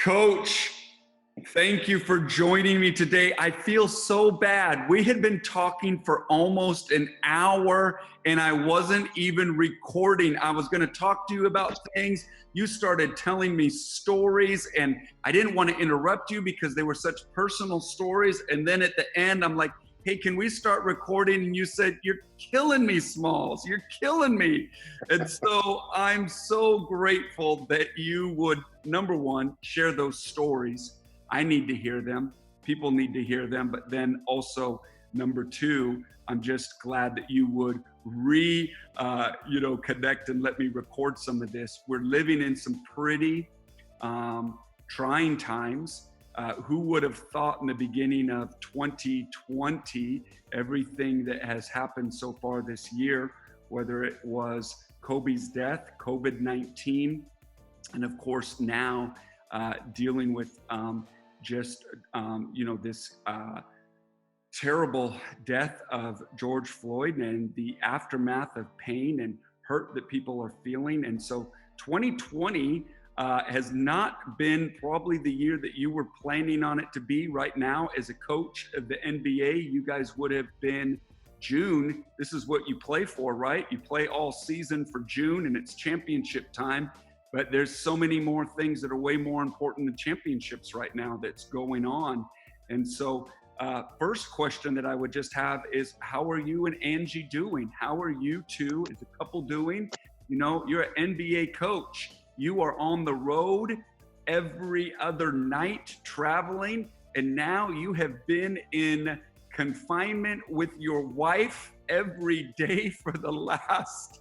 Coach, thank you for joining me today. I feel so bad. We had been talking for almost an hour and I wasn't even recording. I was going to talk to you about things. You started telling me stories and I didn't want to interrupt you because they were such personal stories. And then at the end, I'm like, hey, can we start recording? And you said, you're killing me, Smalls. You're killing me. And so I'm so grateful that you would, number one, share those stories. I need to hear them. People need to hear them. But then also, number two, I'm just glad that you would connect and let me record some of this. We're living in some pretty trying times. Who would have thought in the beginning of 2020, everything that has happened so far this year, whether it was Kobe's death, COVID-19, and of course now dealing with this terrible death of George Floyd and the aftermath of pain and hurt that people are feeling. And so 2020 has not been probably the year that you were planning on it to be. Right now, as a coach of the NBA, you guys would have been June. This is what you play for, right? You play all season for June and it's championship time, but there's so many more things that are way more important than championships right now that's going on. And so first question that I would just have is, how are you and Angie doing? How are you two as a couple doing? You know, you're an NBA coach. You are on the road every other night traveling, and now you have been in confinement with your wife every day for the last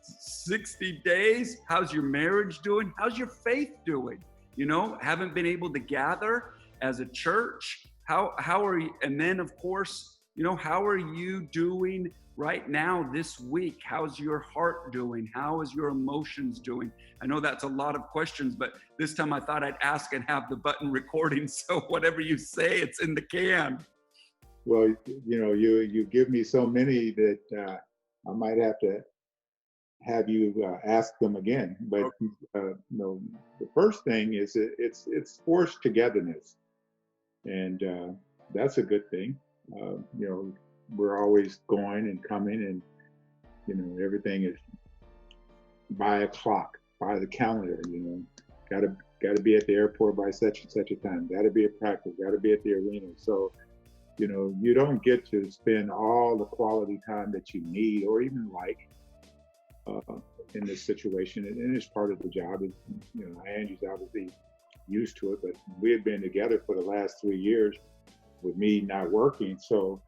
60 days. How's your marriage doing? How's your faith doing? You know, haven't been able to gather as a church. How are you? And then, of course, you know, how are you doing right now this week? How's your heart doing? How is your emotions doing? I know that's a lot of questions, but this time I thought I'd ask and have the button recording. So whatever you say, it's in the can. Well, you know, you give me so many that I might have to have you ask them again. But no, the first thing is it's forced togetherness, and that's a good thing. You know, we're always going and coming, and you know, everything is by a clock, by the calendar. You know, gotta be at the airport by such and such a time. Gotta be at practice. Gotta be at the arena. So, you know, you don't get to spend all the quality time that you need or even like in this situation. And it's part of the job. You know, Angie's obviously used to it, but we had been together for the last 3 years with me not working. So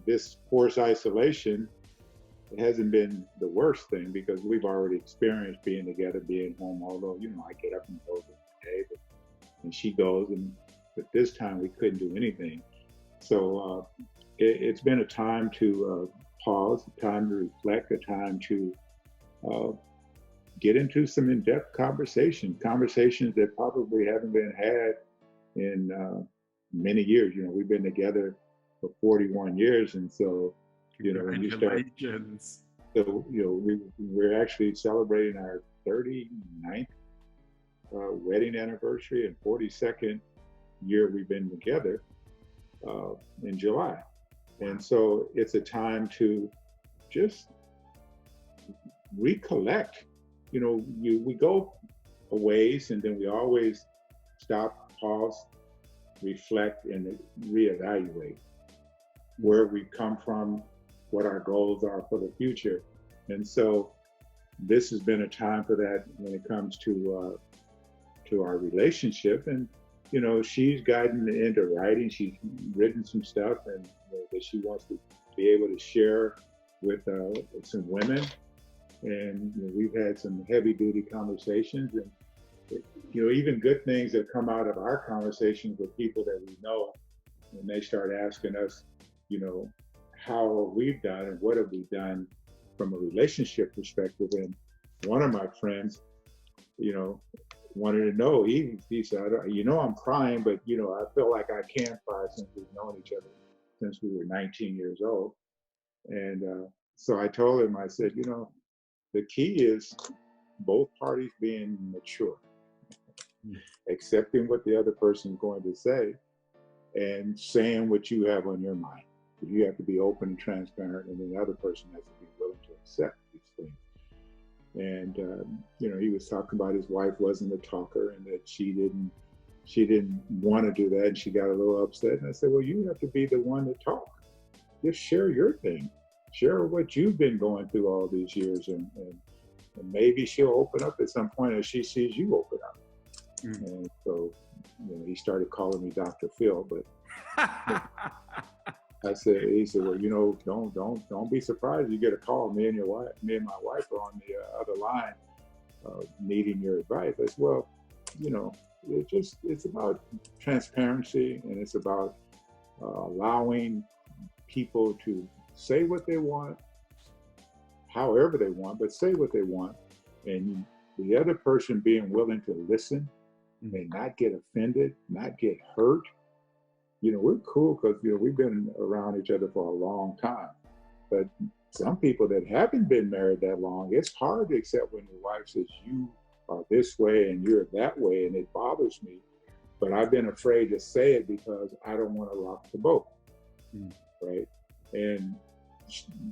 this forced isolation hasn't been the worst thing because we've already experienced being together, being home. Although, you know, I get up and go every day, and she goes, but this time we couldn't do anything. So it's been a time to pause, a time to reflect, a time to get into some in-depth conversations that probably haven't been had in many years. You know, we've been together for 41 years, and so, you know, when you start, so, you know, we're actually celebrating our 39th wedding anniversary and 42nd year we've been together in July. And so it's a time to just recollect. You know, we go a ways and then we always stop, pause, reflect, and reevaluate where we come from, what our goals are for the future. And so this has been a time for that when it comes to our relationship. And you know, she's gotten into writing. She's written some stuff, and you know, that she wants to be able to share with some women. And you know, we've had some heavy-duty conversations, and you know, even good things that come out of our conversations with people that we know, when they start asking us, you know, how we've done and what have we done from a relationship perspective. And one of my friends, you know, wanted to know, he said, you know, I'm crying, but you know, I feel like I can't cry since we've known each other since we were 19 years old. And so I told him, I said, you know, the key is both parties being mature. accepting what the other person is going to say and saying what you have on your mind. You have to be open and transparent, and then the other person has to be willing to accept these things. And he was talking about his wife wasn't a talker, and that she didn't want to do that, and she got a little upset. And I said, well, you have to be the one to talk. Just share your thing. Share what you've been going through all these years, and maybe she'll open up at some point as she sees you open up. Mm-hmm. And so, he started calling me Dr. Phil, but he said, well, don't be surprised you get a call. Me and my wife are on the other line, needing your advice. I said, well, it's about transparency, and it's about allowing people to say what they want, however they want, but say what they want, and the other person being willing to listen and not get offended, not get hurt. We're cool because we've been around each other for a long time. But some people that haven't been married that long, it's hard to accept when your wife says you are this way and you're that way, and it bothers me. But I've been afraid to say it because I don't want to rock the boat, right?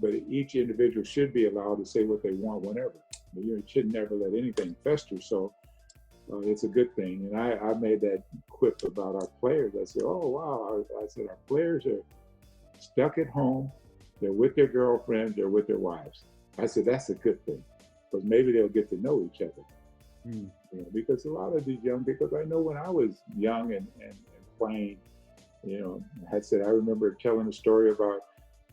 But each individual should be allowed to say what they want whenever. You should never let anything fester. So it's a good thing. And I made that quip about our players. I said, oh, wow. I said, our players are stuck at home. They're with their girlfriends. They're with their wives. I said, that's a good thing, because maybe they'll get to know each other. Because a lot of these young, because I know when I was young and playing, I remember telling a story about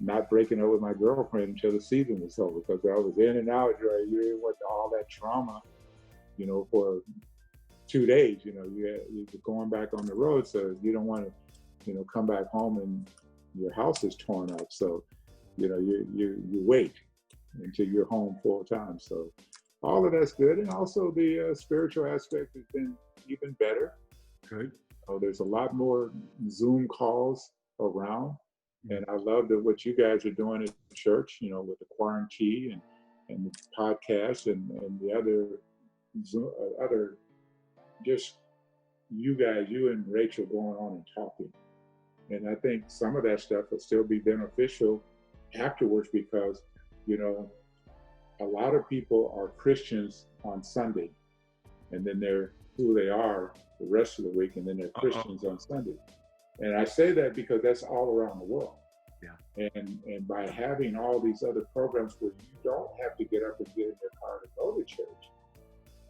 not breaking up with my girlfriend until the season was over, because I was in and out. You went to all that trauma, for 2 days. You're going back on the road, so you don't want to, come back home and your house is torn up. So, you wait until you're home full time. So, all of that's good, and also the spiritual aspect has been even better. Good. There's a lot more Zoom calls around. And I love what you guys are doing at church, with the quarantine and the podcast and the other, just you guys, you and Rachel going on and talking. And I think some of that stuff will still be beneficial afterwards, because, a lot of people are Christians on Sunday, and then they're who they are the rest of the week, and then they're Christians on Sunday. And I say that because that's all around the world. Yeah. And by having all these other programs where you don't have to get up and get in your car to go to church,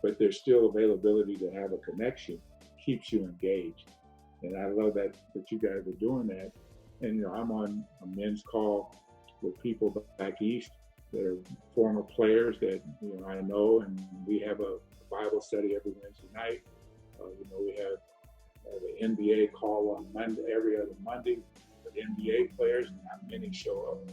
but there's still availability to have a connection, keeps you engaged. And I love that you guys are doing that. And I'm on a men's call with people back east that are former players that I know, and we have a Bible study every Wednesday night. We have an NBA call on Monday, every other Monday, with NBA players. Not many show up,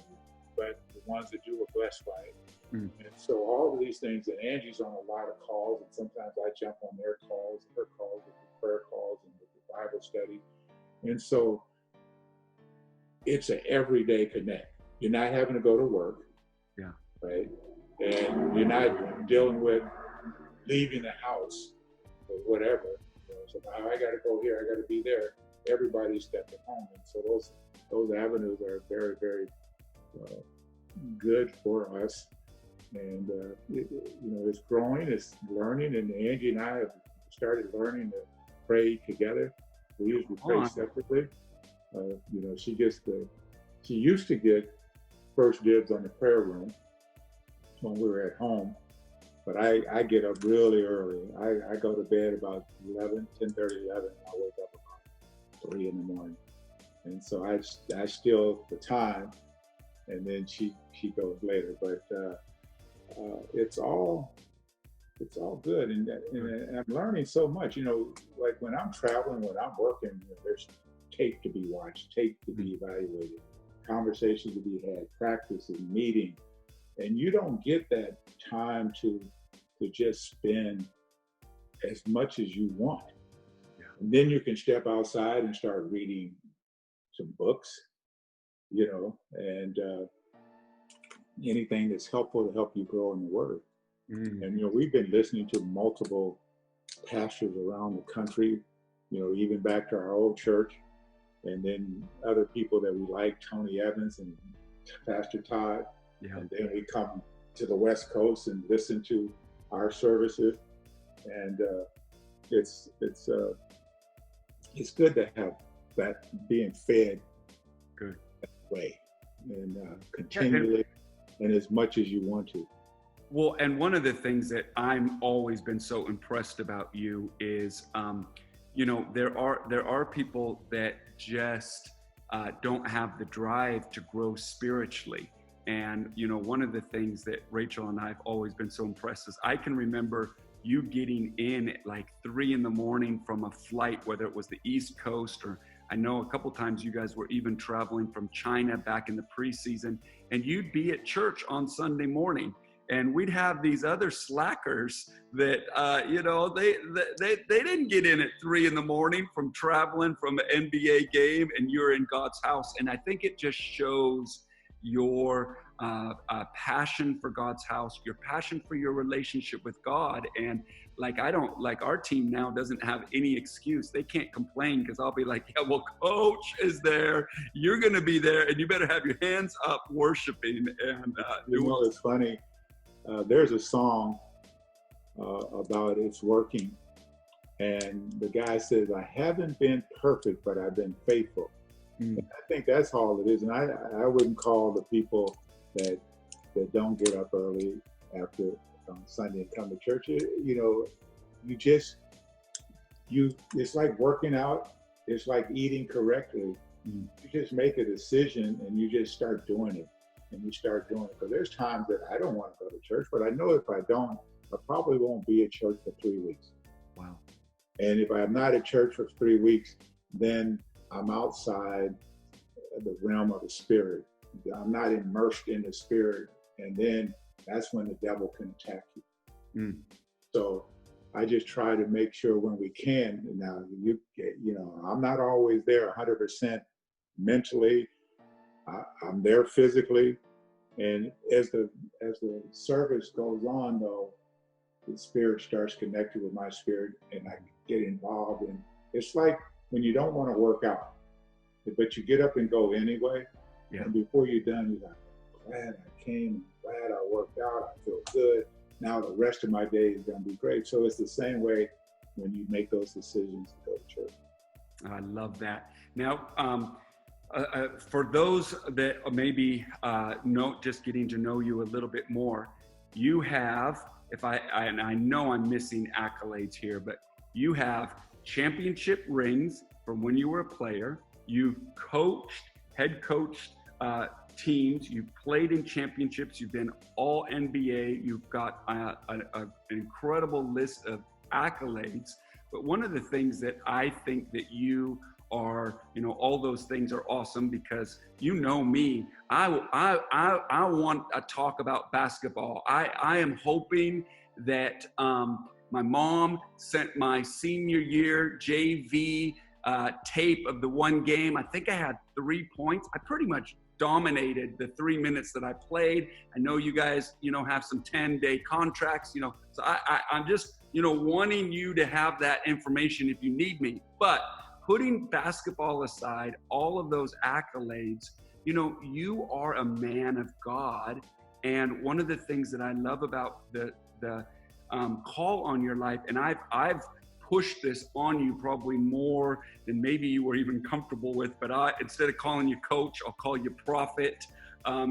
but the ones that do are blessed by it. And so all of these things, and Angie's on a lot of calls, and sometimes I jump on their calls, her calls, with the prayer calls, and with the Bible study. And so it's an everyday connect. You're not having to go to work. Yeah. Right? And you're not dealing with leaving the house or whatever. So now I got to go here, I got to be there. Everybody's stuck at home, and so those avenues are very, very good for us. And it's growing, it's learning, and Angie and I have started learning to pray together. We usually pray separately. She used to get first dibs on the prayer room when we were at home. But I get up really early. I go to bed about 10:30, 11, and I wake up about 3 in the morning. And so I steal the time, and then she goes later. But it's all good, and I'm learning so much. Like when I'm traveling, when I'm working, there's tape to be watched, tape to be evaluated, conversations to be had, practices, meetings, and you don't get that time to just spend as much as you want. Yeah. And then you can step outside and start reading some books, and anything that's helpful to help you grow in the Word. And we've been listening to multiple pastors around the country, even back to our old church, and then other people that we like, Tony Evans and Pastor Todd. Yeah. And then we come to the West Coast and listen to our services, and it's good to have that being fed good that way, and continually, and as much as you want to. Well, and one of the things that I'm always been so impressed about you is, there are people that just don't have the drive to grow spiritually. And, one of the things that Rachel and I have always been so impressed is I can remember you getting in at like 3 a.m. from a flight, whether it was the East Coast, or I know a couple times you guys were even traveling from China back in the preseason, and you'd be at church on Sunday morning. And we'd have these other slackers that, they didn't get in at 3 a.m. from traveling from an NBA game, and you're in God's house. And I think it just shows your passion for God's house, your passion for your relationship with God. And our team now doesn't have any excuse. They can't complain, because I'll be like, yeah, well, Coach is there. You're going to be there, and you better have your hands up worshiping. And it's funny. There's a song about it's working, and the guy says, I haven't been perfect, but I've been faithful. And I think that's all it is. And I wouldn't call the people that don't get up early after Sunday and come to church. It's like working out. It's like eating correctly. You just make a decision and you just start doing it. And you start doing it. Because there's times that I don't want to go to church, but I know if I don't, I probably won't be at church for 3 weeks. Wow. And if I'm not at church for 3 weeks, then I'm outside the realm of the spirit. I'm not immersed in the spirit. And then that's when the devil can attack you. So I just try to make sure when we can. Now, I'm not always there 100% mentally. I'm there physically, and as the service goes on, though, the spirit starts connecting with my spirit, and I get involved. And it's like when you don't want to work out, but you get up and go anyway. Yeah. And before you're done, you're like, glad I came, glad I worked out, I feel good. Now the rest of my day is going to be great. So it's the same way when you make those decisions to go to church. I love that. Now, for those that maybe just getting to know you a little bit more, you have, and I know I'm missing accolades here, but you have championship rings from when you were a player. You've head coached teams. You've played in championships. You've been all NBA. You've got an incredible list of accolades. But one of the things that I think that you are, all those things are awesome, because me, I want to talk about basketball. I am hoping that my mom sent my senior year JV tape of the one game. I think I had 3 points. I pretty much dominated the 3 minutes that I played. I know you guys, have some 10-day contracts, so I'm just, wanting you to have that information if you need me. But putting basketball aside, all of those accolades, you are a man of God. And one of the things that I love about the call on your life, and I've pushed this on you probably more than maybe you were even comfortable with, but instead of calling you coach, I'll call you prophet,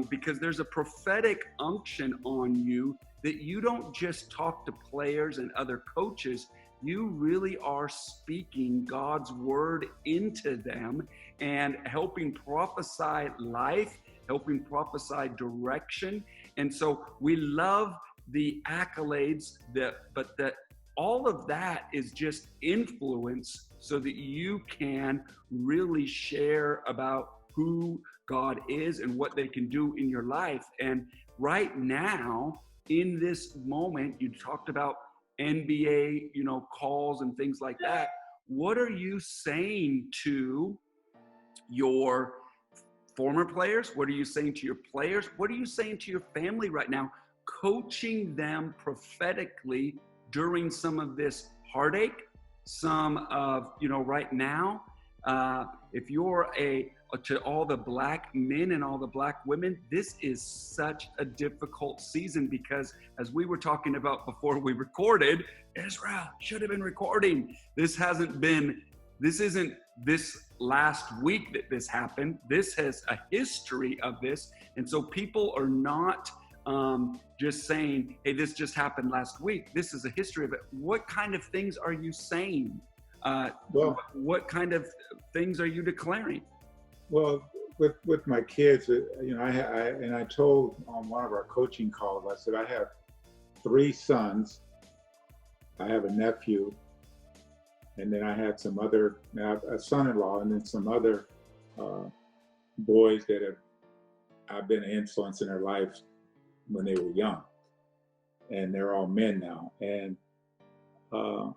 because there's a prophetic unction on you that you don't just talk to players and other coaches. You really are speaking God's word into them and helping prophesy life, helping prophesy direction. And so we love the accolades, but all of that is just influence so that you can really share about who God is and what they can do in your life. And right now, in this moment, you talked about NBA, calls and things like that. What are you saying to your former players? What are you saying to your players? What are you saying to your family right now, coaching them prophetically during some of this heartache, some of, right now, if you're to all the Black men and all the Black women, this is such a difficult season because, as we were talking about before we recorded, Israel should have been recording. This isn't this last week that this happened. This has a history of this. And so people are not just saying, hey, this just happened last week. This is a history of it. What kind of things are you saying? Well, what kind of things are you declaring? well, with my kids, I told on one of our coaching calls, I said, I have 3 sons, I have a nephew, and then I had a son-in-law, and then some other boys that I've been an influence in their life when they were young, and they're all men now. And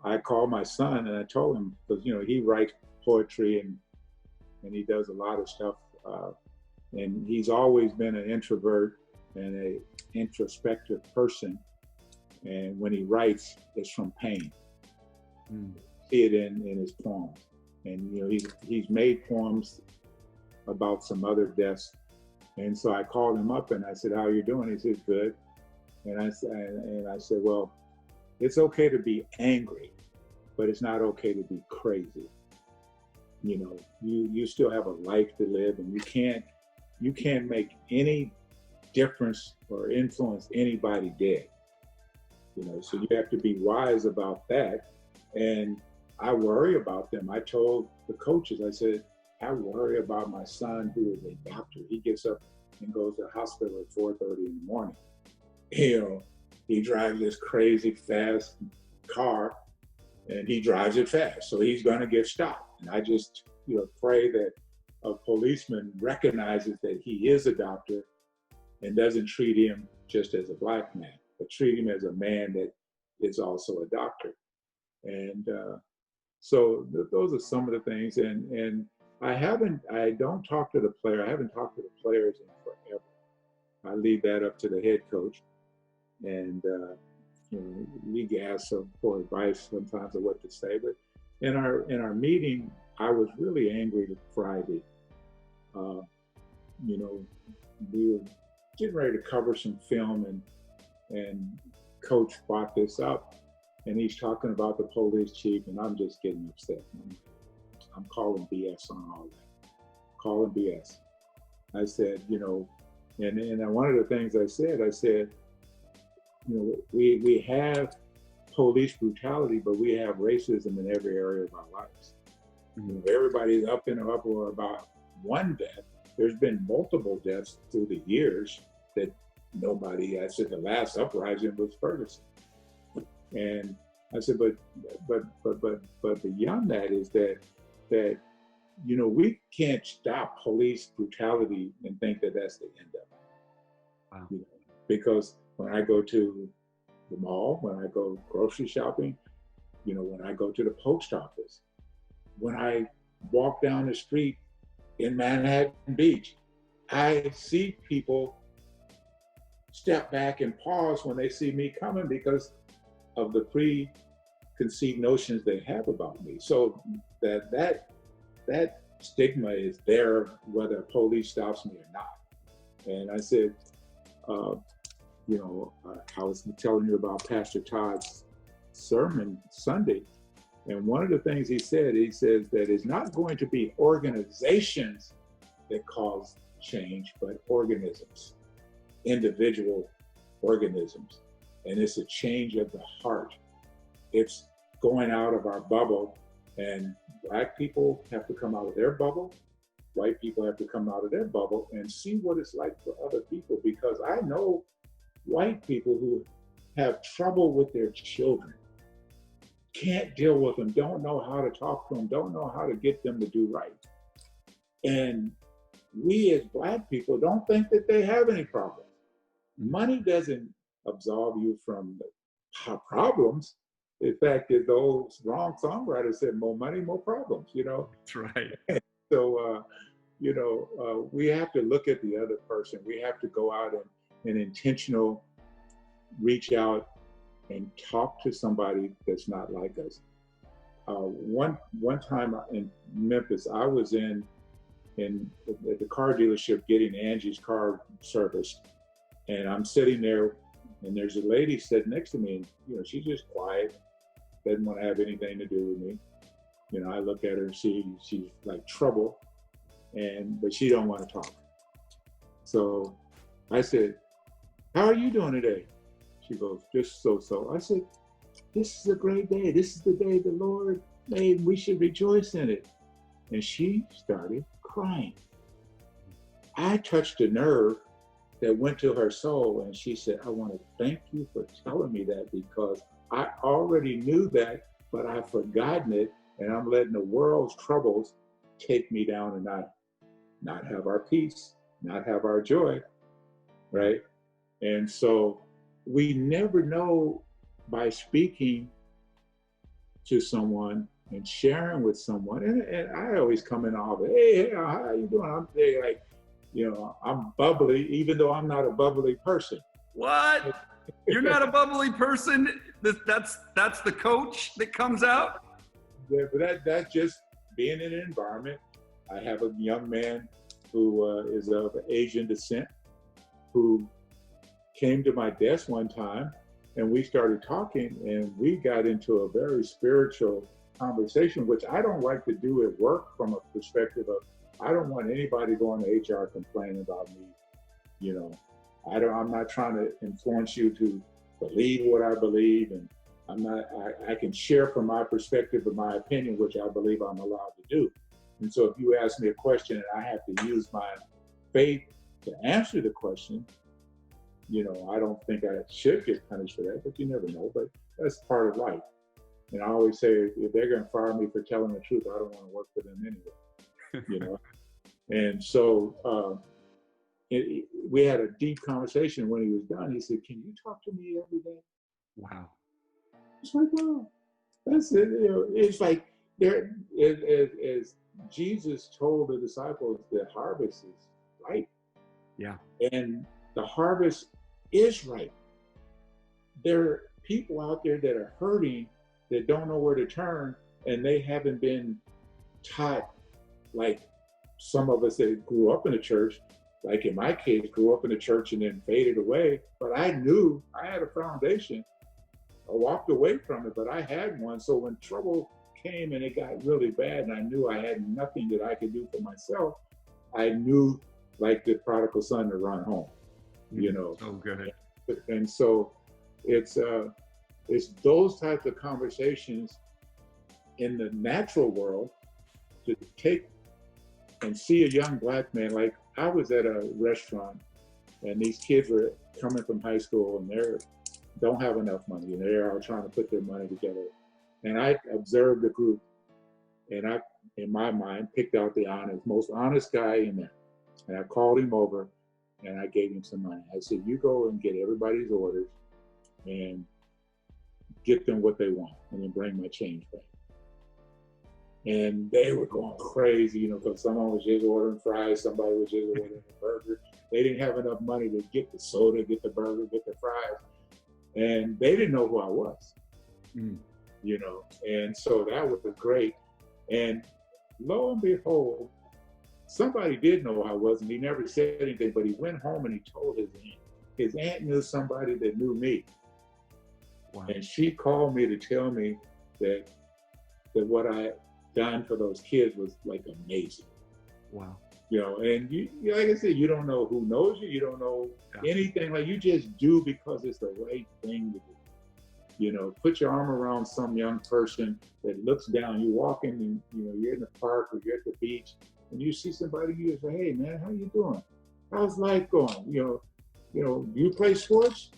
I called my son and I told him, because he writes poetry and he does a lot of stuff, and he's always been an introvert and a introspective person. And when he writes, it's from pain. See it in his poems. And he's made poems about some other deaths. And so I called him up and I said, "How are you doing?" He said, "Good." And I said, "Well, it's okay to be angry, but it's not okay to be crazy. You still have a life to live, and you can't make any difference or influence anybody dead. So you have to be wise about that. And I worry about them." I told the coaches, I said, "I worry about my son who is a doctor. He gets up and goes to the hospital at 4:30 in the morning. He drives this crazy fast car and he drives it fast. So he's going to get stopped. And I just, pray that a policeman recognizes that he is a doctor and doesn't treat him just as a Black man, but treat him as a man that is also a doctor." And so those are some of the things. And I don't talk to the player. I haven't talked to the players in forever. I leave that up to the head coach. And, we ask for advice sometimes of what to say. But in our meeting, I was really angry Friday. We were getting ready to cover some film, and Coach brought this up, and he's talking about the police chief, and I'm just getting upset. I'm calling BS on all that. Calling BS. I said, and one of the things I said, we have police brutality, but we have racism in every area of our lives. Everybody's up in an uproar about one death. There's been multiple deaths through the years that nobody. I said the last uprising was Ferguson, and I said, but beyond that is that we can't stop police brutality and think that that's the end of it. Wow. Because when I go to the mall, when I go grocery shopping, when I go to the post office, when I walk down the street in Manhattan Beach, I see people step back and pause when they see me coming because of the preconceived notions they have about me. So that stigma is there whether police stops me or not. And I said, I was telling you about Pastor Todd's sermon Sunday, and one of the things he says that it's not going to be organizations that cause change, but organisms, individual organisms. And it's a change of the heart. It's going out of our bubble, and Black people have to come out of their bubble. White people have to come out of their bubble and see what it's like for other people, because I know white people who have trouble with their children, can't deal with them, don't know how to talk to them, don't know how to get them to do right. And we as Black people don't think that they have any problems. Money doesn't absolve you from the problems. In fact, the old wrong songwriter said, "More money, more problems," That's right. So, we have to look at the other person. We have to go out and intentional reach out and talk to somebody that's not like us. One time in Memphis, I was in at the car dealership getting Angie's car serviced, and I'm sitting there, and there's a lady sitting next to me, and she's just quiet, doesn't want to have anything to do with me. I look at her and she's like trouble, but she don't want to talk. So I said, "How are you doing today?" She goes, "Just so." I said, "This is a great day. This is the day the Lord made. We should rejoice in it." And she started crying. I touched a nerve that went to her soul, and she said, "I want to thank you for telling me that, because I already knew that, but I've forgotten it, and I'm letting the world's troubles take me down and not have our peace, not have our joy," right? And so we never know, by speaking to someone and sharing with someone, and I always come in all the, hey, how are you doing? I'm there like, I'm bubbly, even though I'm not a bubbly person. What? You're not a bubbly person? That's the coach that comes out? Yeah, but that's just being in an environment. I have a young man who is of Asian descent who came to my desk one time, and we started talking, and we got into a very spiritual conversation, which I don't like to do at work, from a perspective of, I don't want anybody going to HR complaining about me. I'm not trying to influence you to believe what I believe, and I can share from my perspective of my opinion, which I believe I'm allowed to do. And so if you ask me a question and I have to use my faith to answer the question, I don't think I should get punished for that, but you never know. But that's part of life. And I always say, if they're going to fire me for telling the truth, I don't want to work for them anyway. And so we had a deep conversation. When he was done, he said, "Can you talk to me every day?" Wow. It's like, wow, that's it. It's like as Jesus told the disciples, the harvest is ripe. Yeah. And the harvest is ripe. There are people out there that are hurting, that don't know where to turn, and they haven't been taught, like some of us that grew up in the church, like in my case, grew up in the church and then faded away. But I knew I had a foundation. I walked away from it, but I had one. So when trouble came and it got really bad, and I knew I had nothing that I could do for myself, I knew, like the prodigal son, to run home. So good. And so it's those types of conversations in the natural world, to take and see a young black man. Like, I was at a restaurant, and these kids were coming from high school, and they don't have enough money, and they're all trying to put their money together. And I observed the group, and I, in my mind, picked out the most honest guy in there. And I called him over, and I gave him some money. I said, "You go and get everybody's orders and get them what they want, and then bring my change back." And they were going crazy, because someone was just ordering fries, somebody was just ordering a burger. They didn't have enough money to get the soda, get the burger, get the fries. And they didn't know who I was, And so that was great. And lo and behold, somebody did know who I was, and he never said anything, but he went home and he told his aunt. His aunt knew somebody that knew me. Wow. And she called me to tell me that what I done for those kids was like amazing. Wow. And you, like I said, you don't know who knows you. You don't know anything. Like, you just do because it's the right thing to do. Put your arm around some young person that looks down. You walk in, and you're in the park or you're at the beach, and you see somebody, you say, "Hey man, how you doing? How's life going? Do you play sports?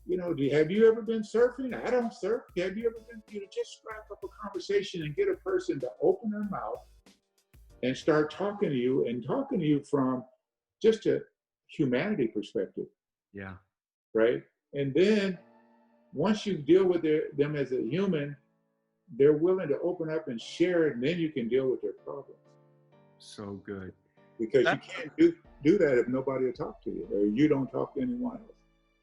Have you ever been surfing? I don't surf. Have you ever been?" Just strike up a conversation and get a person to open their mouth and start talking to you from just a humanity perspective. Yeah. Right. And then once you deal with them as a human, they're willing to open up and share it, and then you can deal with their problems. So good. Because you can't do that if nobody will talk to you, or you don't talk to anyone else.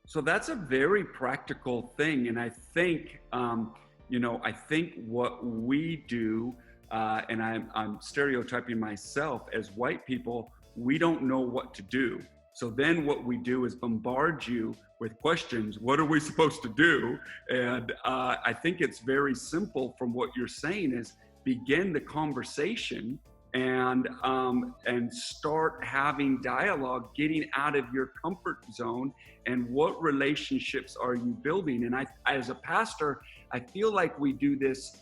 So that's a very practical thing, and I think I think what we do, and I'm stereotyping myself as white people, we don't know what to do. So then what we do is bombard you with questions. What are we supposed to do? And I think it's very simple from what you're saying is begin the conversation and start having dialogue, getting out of your comfort zone, and what relationships are you building. And I, as a pastor, I feel like we do this.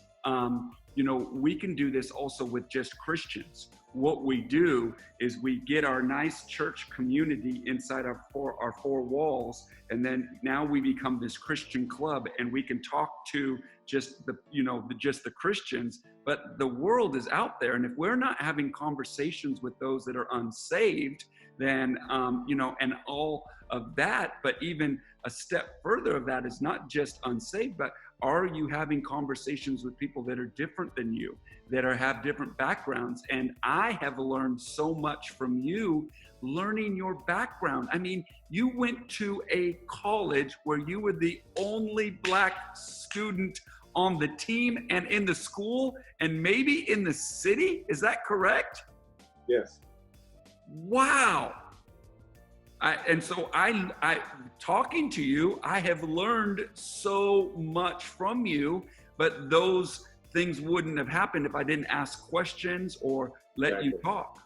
We can do this also with just Christians. What we do is we get our nice church community inside our four walls, and then now we become this Christian club, and we can talk to just the Christians. But the world is out there, and if we're not having conversations with those that are unsaved, then and all of that. But even a step further of that is not just unsaved, but are you having conversations with people that are different than you, that have different backgrounds? And I have learned so much from you, learning your background. I mean, you went to a college where you were the only Black student on the team and in the school and maybe in the city. Is that correct? Yes. Wow. And so I talking to you, I have learned so much from you, but those things wouldn't have happened if I didn't ask questions or let you talk.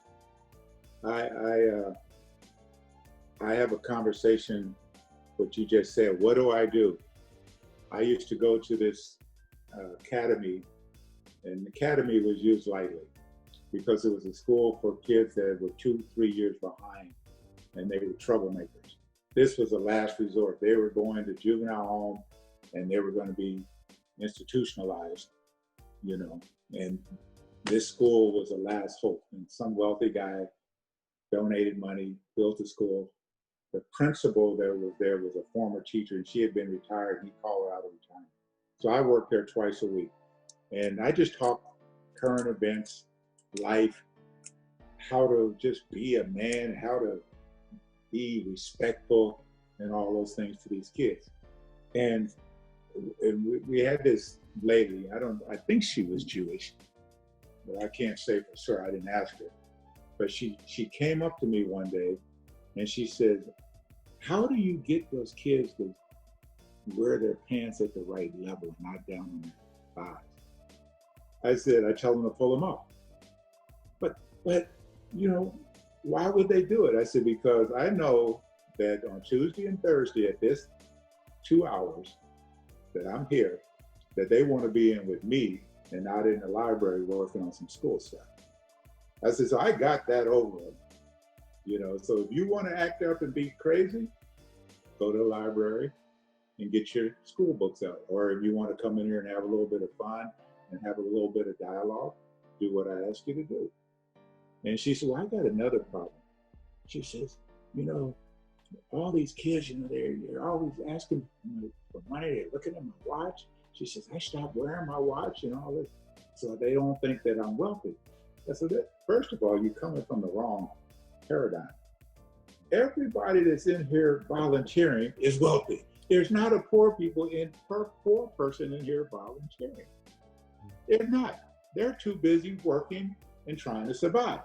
I have a conversation, what you just said. What do I do? I used to go to this academy, and the academy was used lightly because it was a school for kids that were 2-3 years behind, and they were troublemakers. This was a last resort. They were going to juvenile home, and they were going to be institutionalized, and this school was a last hope. And some wealthy guy donated money, built a school. The principal that was there was a former teacher, and she had been retired. He called her out of retirement. So I worked there twice a week, and I just talked current events, life, how to just be a man, how to be respectful, and all those things to these kids. And we had this lady, I think she was Jewish, but I can't say for sure, I didn't ask her. But she came up to me one day and she said, how do you get those kids to wear their pants at the right level, not down on their thighs? I said, I tell them to pull them up. But why would they do it? I said, because I know that on Tuesday and Thursday at this 2 hours that I'm here, that they want to be in with me and not in the library working on some school stuff. I said, so I got that over with. So if you want to act up and be crazy, go to the library and get your school books out. Or if you want to come in here and have a little bit of fun and have a little bit of dialogue, do what I ask you to do. And she said, well, I got another problem. She says, all these kids, they're always asking for money. They're looking at my watch. She says, I stopped wearing my watch and all this, so they don't think that I'm wealthy. I said, first of all, you're coming from the wrong paradigm. Everybody that's in here volunteering is wealthy. There's not a poor person in here volunteering. They're not. They're too busy working and trying to survive.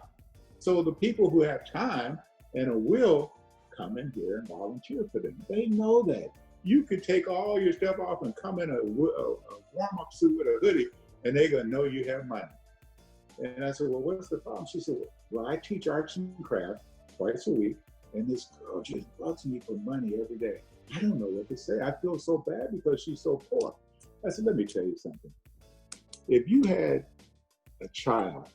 So the people who have time and a will come in here and volunteer for them. They know that. You could take all your stuff off and come in a warm-up suit with a hoodie, and they're going to know you have money. And I said, well, what's the problem? She said, well, I teach arts and crafts twice a week, and this girl just bugs me for money every day. I don't know what to say. I feel so bad because she's so poor. I said, let me tell you something. If you had a child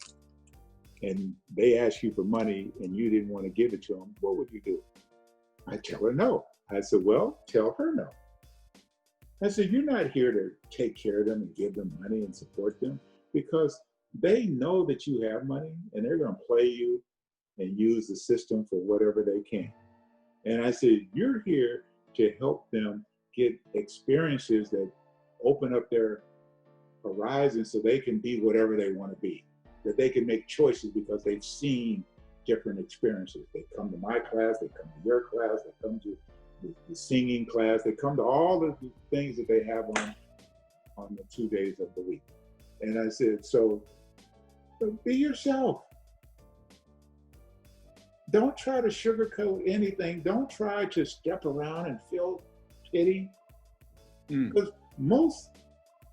and they asked you for money and you didn't want to give it to them, what would you do? I tell her no. I said, well, tell her no. I said, you're not here to take care of them and give them money and support them, because they know that you have money and they're going to play you and use the system for whatever they can. And I said, you're here to help them get experiences that open up their horizon so they can be whatever they want to be, that they can make choices because they've seen different experiences. They come to my class, they come to your class, they come to the singing class. They come to all of the things that they have on the 2 days of the week. And I said, so be yourself. Don't try to sugarcoat anything. Don't try to step around and feel pity. Because most,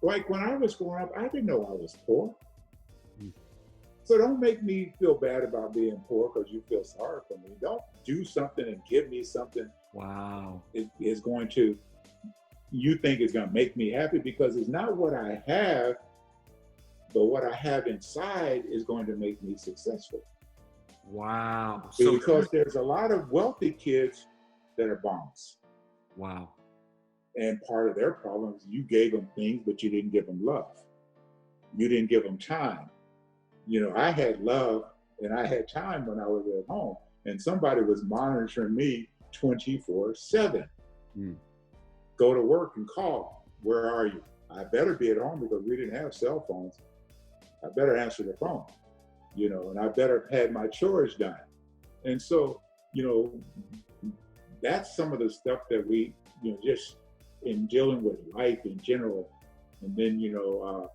like when I was growing up, I didn't know I was poor. So don't make me feel bad about being poor because you feel sorry for me. Don't do something and give me something. Wow. It is going to, you think is going to make me happy, because it's not what I have, but what I have inside is going to make me successful. Wow. Because there's a lot of wealthy kids that are bums. Wow. And part of their problem is you gave them things, but you didn't give them love. You didn't give them time. You know, I had love and I had time when I was at home, and somebody was monitoring me 24/7. Go to work and call. Where are you? I better be at home because we didn't have cell phones. I better answer the phone, you know, and I better have had my chores done. And so, you know, that's some of the stuff that we, you know, just in dealing with life in general. And then, you know,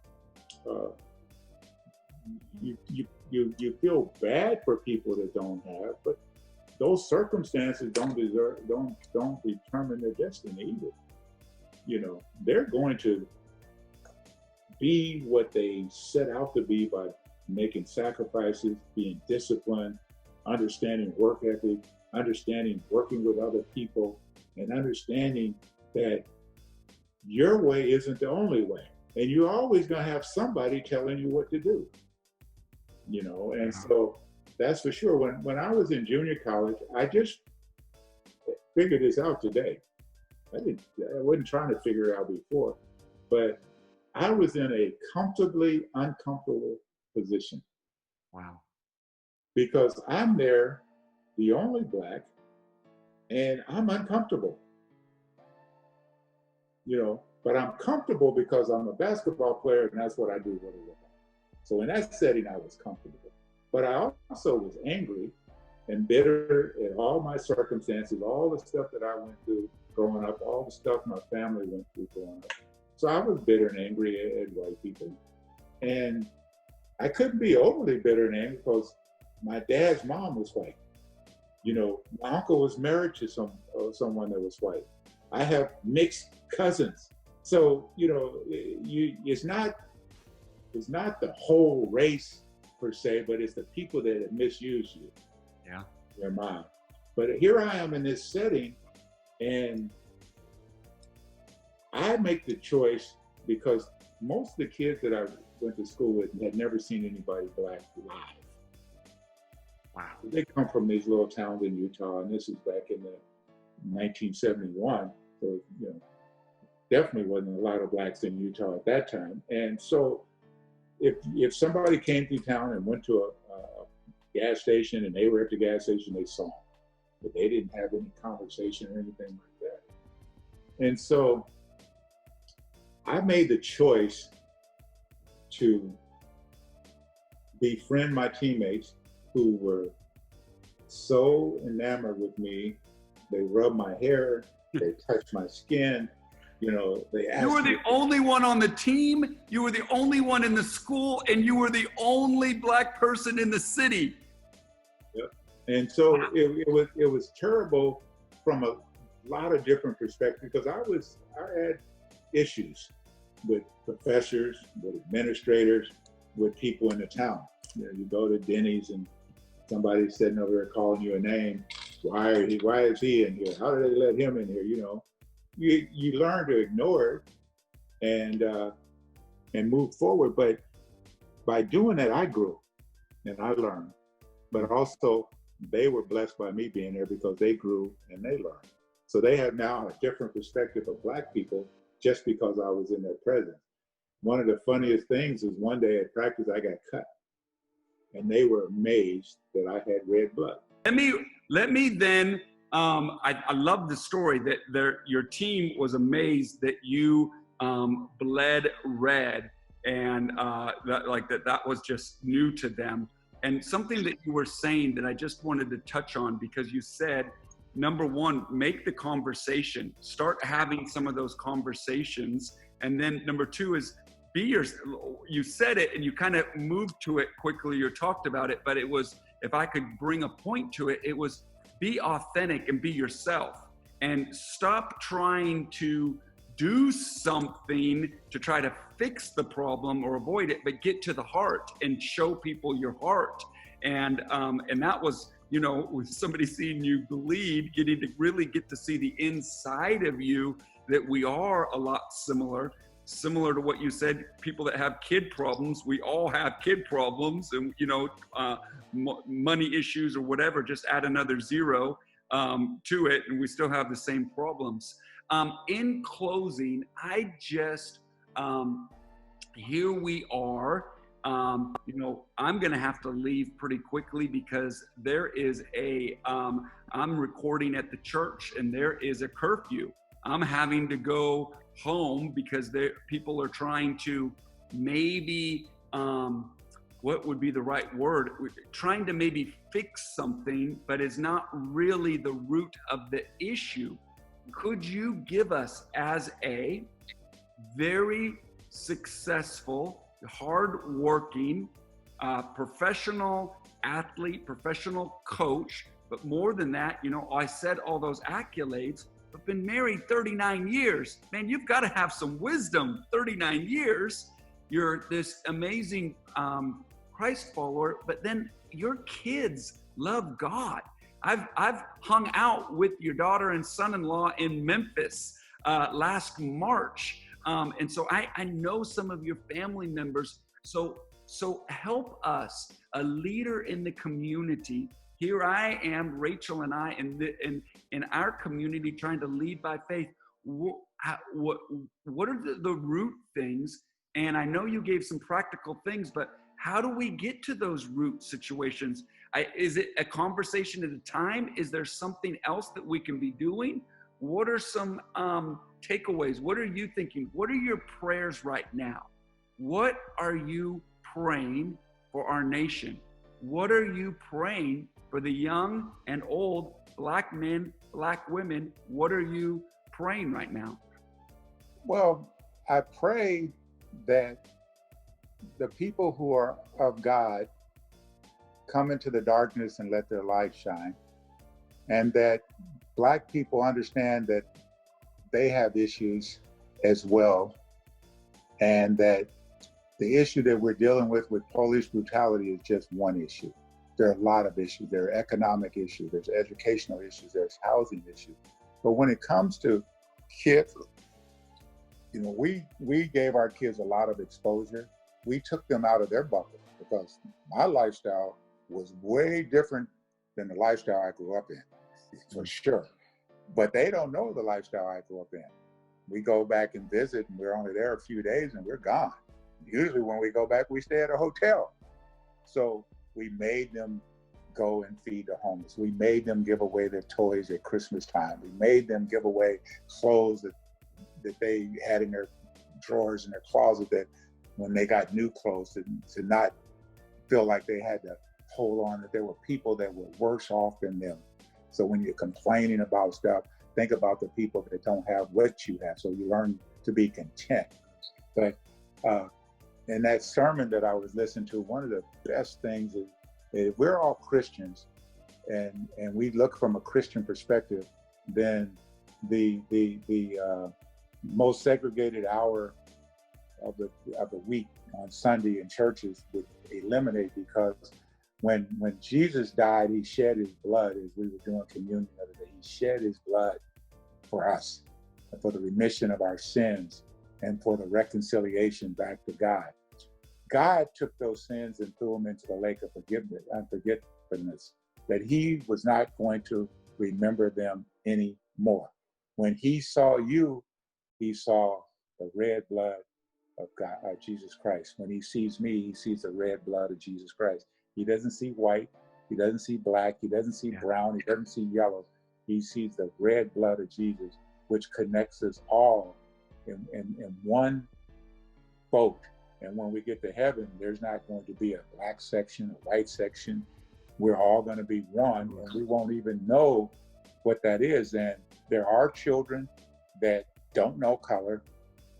you feel bad for people that don't have, but those circumstances don't determine their destiny either. You know, they're going to be what they set out to be by making sacrifices, being disciplined, understanding work ethic, understanding working with other people, and understanding that your way isn't the only way. And you're always going to have somebody telling you what to do. You know, and so that's for sure. When I was in junior college, I just figured this out today. I wasn't trying to figure it out before, but I was in a comfortably uncomfortable position. Wow. Because I'm there, the only Black, and I'm uncomfortable. You know, but I'm comfortable because I'm a basketball player and that's what I do really well. So in that setting, I was comfortable. But I also was angry and bitter at all my circumstances, all the stuff that I went through growing up, all the stuff my family went through growing up. So I was bitter and angry at white people. And I couldn't be overly bitter and angry because my dad's mom was white. You know, my uncle was married to someone that was white. I have mixed cousins. So, you know, it's not the whole race per se, but it's the people that have misused you. Yeah. Your mind. But here I am in this setting, and I make the choice because most of the kids that I went to school with had never seen anybody Black live. Wow. They come from these little towns in Utah, and this is back in 1971. So, you know, definitely wasn't a lot of Blacks in Utah at that time. And so if somebody came through town and went to a gas station and they were at the gas station, they saw them, but they didn't have any conversation or anything like that. And so I made the choice to befriend my teammates who were so enamored with me. They rubbed my hair, they touched my skin. You know, they asked You were the only one on the team, you were the only one in the school, and you were the only Black person in the city. Yep. And so it was terrible from a lot of different perspectives, because I had issues with professors, with administrators, with people in the town. You know, you go to Denny's and somebody's sitting over there calling you a name. Why is he in here? How did they let him in here? You know, you learn to ignore it and move forward. But by doing that, I grew and I learned. But also, they were blessed by me being there because they grew and they learned. So they have now a different perspective of Black people just because I was in their presence. One of the funniest things is one day at practice, I got cut. And they were amazed that I had red blood. Let me then, I love the story that your team was amazed that you bled red, and that was just new to them. And something that you were saying that I just wanted to touch on, because you said number one, make the conversation, start having some of those conversations. And then number two is you said it and you kind of moved to it quickly or talked about it, but it was, if I could bring a point to it, it was be authentic and be yourself, and stop trying to do something to try to fix the problem or avoid it, but get to the heart and show people your heart. And that was, with somebody seeing you bleed, getting to really get to see the inside of you, that we are a lot similar to what you said. People that have kid problems, we all have kid problems, and money issues or whatever, just add another zero to it, and we still have the same problems. In closing, I just, here we are. I'm going to have to leave pretty quickly because there is I'm recording at the church and there is a curfew. I'm having to go home because people are trying to maybe, what would be the right word? Trying to maybe fix something, but it's not really the root of the issue. Could you give us, as a very successful, hardworking, professional athlete, professional coach, but more than that, I said all those accolades, but been married 39 years. Man, you've got to have some wisdom. 39 years, you're this amazing Christ follower, but then your kids love God. I've hung out with your daughter and son-in-law in Memphis last March. And so I know some of your family members. So help us, a leader in the community. Here I am, Rachel and I, in our community, trying to lead by faith. What are the root things? And I know you gave some practical things, but how do we get to those root situations? Is it a conversation at a time? Is there something else that we can be doing? What are some takeaways? What are you thinking? What are your prayers right now? What are you praying for our nation? What are you praying for the young and old, Black men, Black women? What are you praying right now? Well, I pray that the people who are of God come into the darkness and let their light shine, and that Black people understand that they have issues as well, and that the issue that we're dealing with police brutality is just one issue. There are a lot of issues. There are economic issues, there's educational issues, there's housing issues. But when it comes to kids, we gave our kids a lot of exposure. We took them out of their bubble because my lifestyle was way different than the lifestyle I grew up in, for sure. But they don't know the lifestyle I grew up in. We go back and visit, and we're only there a few days and we're gone. Usually when we go back, we stay at a hotel. So we made them go and feed the homeless. We made them give away their toys at Christmas time. We made them give away clothes that they had in their drawers in their closet, that when they got new clothes, to not feel like they had to hold on, that there were people that were worse off than them. So when you're complaining about stuff, think about the people that don't have what you have. So you learn to be content. But in that sermon that I was listening to, one of the best things is if we're all Christians and we look from a Christian perspective, then the most segregated hour of the week on Sunday in churches would eliminate, because when Jesus died, he shed his blood, as we were doing communion the other day. He shed his blood for us, and for the remission of our sins, and for the reconciliation back to God. God took those sins and threw them into the lake of unforgiveness, that he was not going to remember them anymore. When he saw you, he saw the red blood of God, Jesus Christ. When he sees me, he sees the red blood of Jesus Christ. He doesn't see white, he doesn't see black, he doesn't see brown, he doesn't see yellow. He sees the red blood of Jesus, which connects us all in one boat. And when we get to heaven, there's not going to be a black section, a white section. We're all going to be one, and we won't even know what that is. And there are children that don't know color,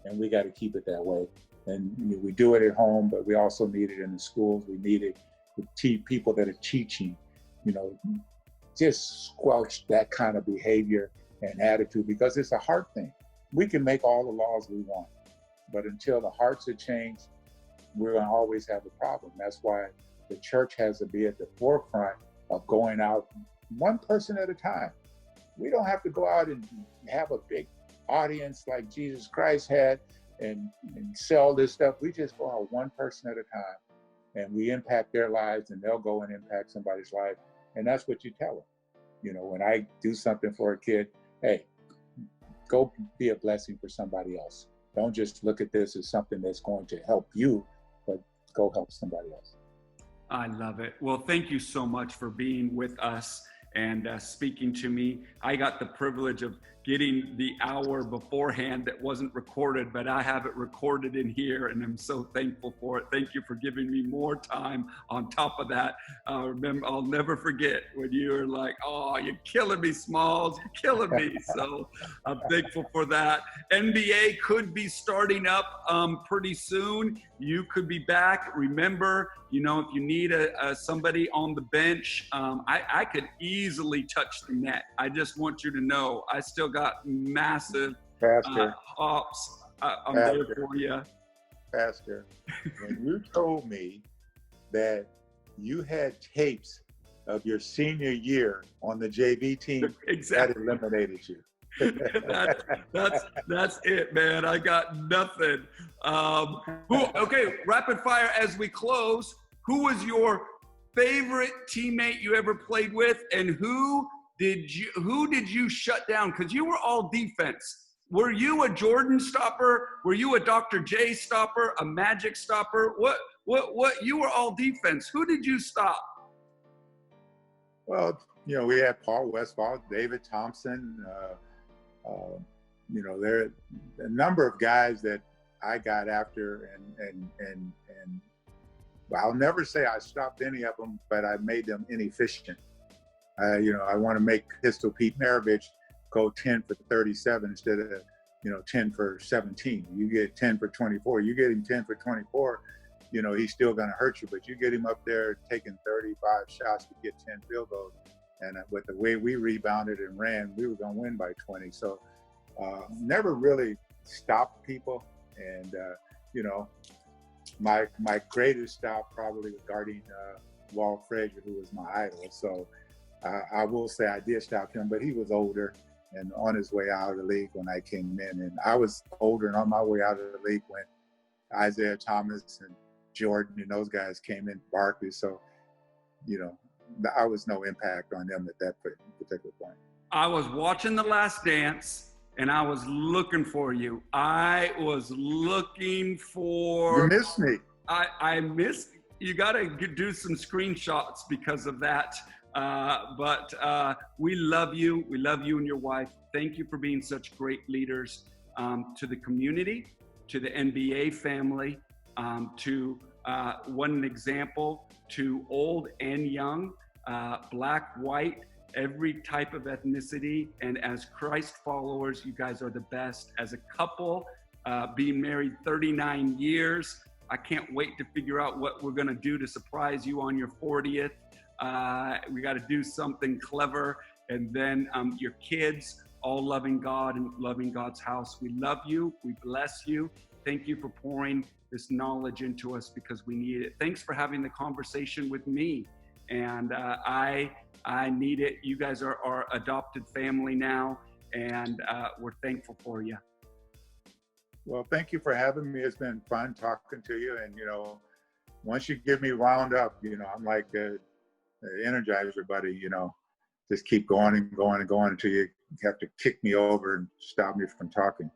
and we got to keep it that way. And we do it at home, but we also need it in the schools. We need it with people that are teaching, just squelch that kind of behavior and attitude, because it's a heart thing. We can make all the laws we want, but until the hearts are changed, we're going to always have a problem. That's why the church has to be at the forefront of going out one person at a time. We don't have to go out and have a big audience like Jesus Christ had and sell this stuff. We just go out one person at a time, and we impact their lives, and they'll go and impact somebody's life. And that's what you tell them. When I do something for a kid, hey, go be a blessing for somebody else. Don't just look at this as something that's going to help you, but go help somebody else. I love it. Well, thank you so much for being with us and speaking to me. I got the privilege of getting the hour beforehand that wasn't recorded, but I have it recorded in here, and I'm so thankful for it. Thank you for giving me more time on top of that. I'll never forget when you were like, "Oh, you're killing me, Smalls, you're killing me." So I'm thankful for that. NBA could be starting up pretty soon. You could be back. Remember, if you need somebody on the bench, I could easily touch the net. I just want you to know I still got massive hops. I'm there for you. Pastor, when you told me that you had tapes of your senior year on the JV team, exactly. That eliminated you. That's it, man. I got nothing. Okay, rapid fire as we close. Who was your favorite teammate you ever played with, and who did you shut down? Because you were all defense. Were you a Jordan stopper? Were you a Dr. J stopper? A Magic stopper? What? You were all defense. Who did you stop? Well, we had Paul Westphal, David Thompson. There are a number of guys that I got after, and I'll never say I stopped any of them, but I made them inefficient. I want to make Pistol Pete Maravich go 10 for 37 instead of 10 for 17. You get 10 for 24. You get him 10 for 24. He's still going to hurt you, but you get him up there taking 35 shots to get 10 field goals. And with the way we rebounded and ran, we were going to win by 20. So never really stopped people. And, my greatest stop probably was guarding Walt Frazier, who was my idol. So I will say I did stop him, but he was older and on his way out of the league when I came in. And I was older and on my way out of the league when Isaiah Thomas and Jordan and those guys came in, Barkley. So, I was no impact on them at that particular point. I was watching The Last Dance, and I was looking for you. I was looking for... You missed me. I missed... You got to do some screenshots because of that. But we love you. We love you and your wife. Thank you for being such great leaders to the community, to the NBA family, to one example, to old and young, black, white, every type of ethnicity. And as Christ followers, you guys are the best. As a couple, being married 39 years, I can't wait to figure out what we're going to do to surprise you on your 40th. We got to do something clever. And then your kids, all loving God and loving God's house. We love you. We bless you. Thank you for pouring this knowledge into us because we need it. Thanks for having the conversation with me. And I need it. You guys are our adopted family now, and we're thankful for you. Well, thank you for having me. It's been fun talking to you. And, once you get me wound up, I'm like the Energizer buddy, just keep going and going and going until you have to kick me over and stop me from talking.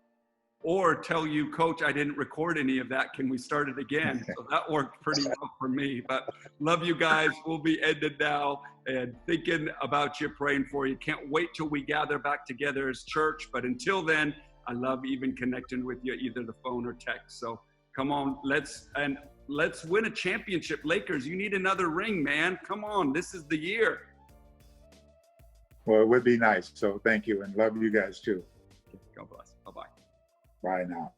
Or tell you, Coach, I didn't record any of that. Can we start it again? So that worked pretty well for me. But love you guys. We'll be ended now and thinking about you, praying for you. Can't wait till we gather back together as church. But until then, I love even connecting with you, either the phone or text. So come on, let's win a championship. Lakers, you need another ring, man. Come on, this is the year. Well, it would be nice. So thank you, and love you guys too. God bless. Bye-bye. Bye now.